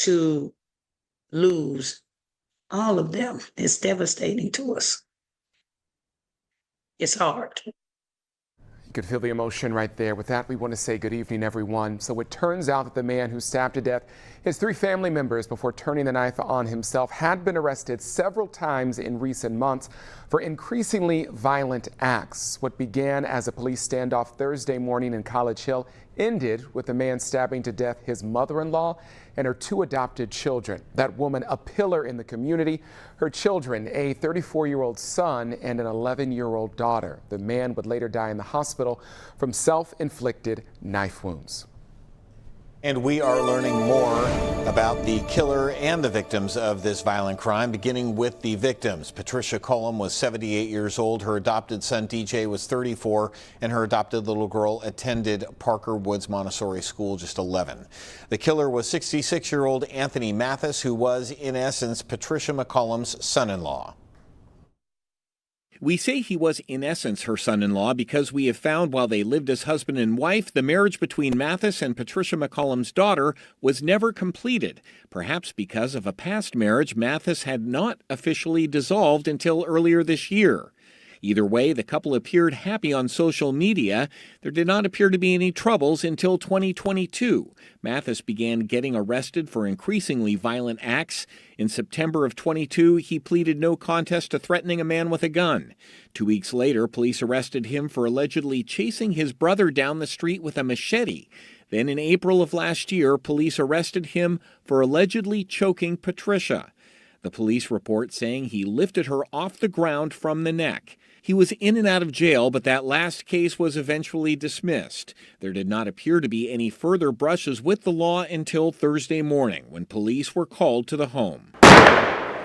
to lose all of them is devastating to us. It's hard. You could feel the emotion right there. With that, we want to say good evening, everyone. So it turns out that the man who stabbed to death his 3 family members before turning the knife on himself had been arrested several times in recent months for increasingly violent acts. What began as a police standoff Thursday morning in College Hill ended with the man stabbing to death his mother-in-law and her 2 adopted children. That woman, a pillar in the community, her children, a 34-year-old son and an 11-year-old daughter. The man would later die in the hospital from self-inflicted knife wounds. And we are learning more about the killer and the victims of this violent crime, beginning with the victims. Patricia Cullum was 78 years old. Her adopted son, DJ, was 34, and her adopted little girl attended Parker Woods Montessori School, just 11. The killer was 66-year-old Anthony Mathis, who was, in essence, Patricia McCollum's son-in-law. We say he was, in essence, her son-in-law because we have found while they lived as husband and wife, the marriage between Mathis and Patricia McCollum's daughter was never completed. Perhaps because of a past marriage, Mathis had not officially dissolved until earlier this year. Either way, the couple appeared happy on social media. There did not appear to be any troubles until 2022. Mathis began getting arrested for increasingly violent acts. In September of 22, he pleaded no contest to threatening a man with a gun. 2 weeks later, police arrested him for allegedly chasing his brother down the street with a machete. Then in April of last year, police arrested him for allegedly choking Patricia. The police report saying he lifted her off the ground from the neck. He was in and out of jail, but that last case was eventually dismissed. There did not appear to be any further brushes with the law until Thursday morning, when police were called to the home.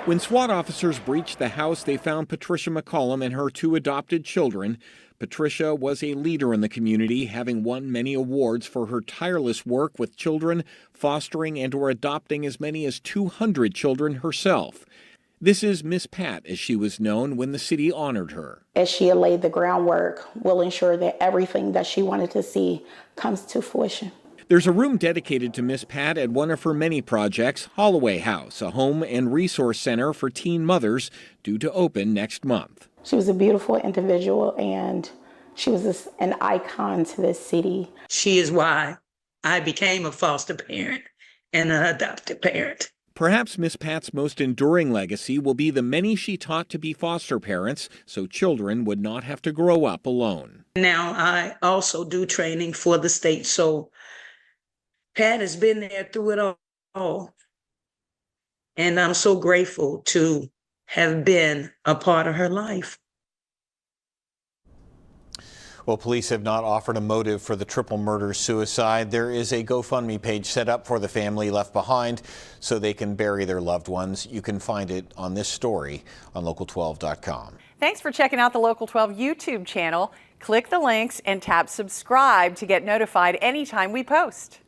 When SWAT officers breached the house, they found Patricia McCollum and her 2 adopted children. Patricia was a leader in the community, having won many awards for her tireless work with children, fostering and/or adopting as many as 200 children herself. This is Miss Pat, as she was known when the city honored her. As she had laid the groundwork, we'll ensure that everything that she wanted to see comes to fruition. There's a room dedicated to Miss Pat at one of her many projects, Holloway House, a home and resource center for teen mothers, due to open next month. She was a beautiful individual, and she was an icon to this city. She is why I became a foster parent and an adopted parent. Perhaps Miss Pat's most enduring legacy will be the many she taught to be foster parents so children would not have to grow up alone. Now I also do training for the state, so Pat has been there through it all. And I'm so grateful to have been a part of her life. Well, police have not offered a motive for the triple murder-suicide. There is a GoFundMe page set up for the family left behind so they can bury their loved ones. You can find it on this story on local12.com. Thanks for checking out the Local 12 YouTube channel. Click the links and tap subscribe to get notified anytime we post.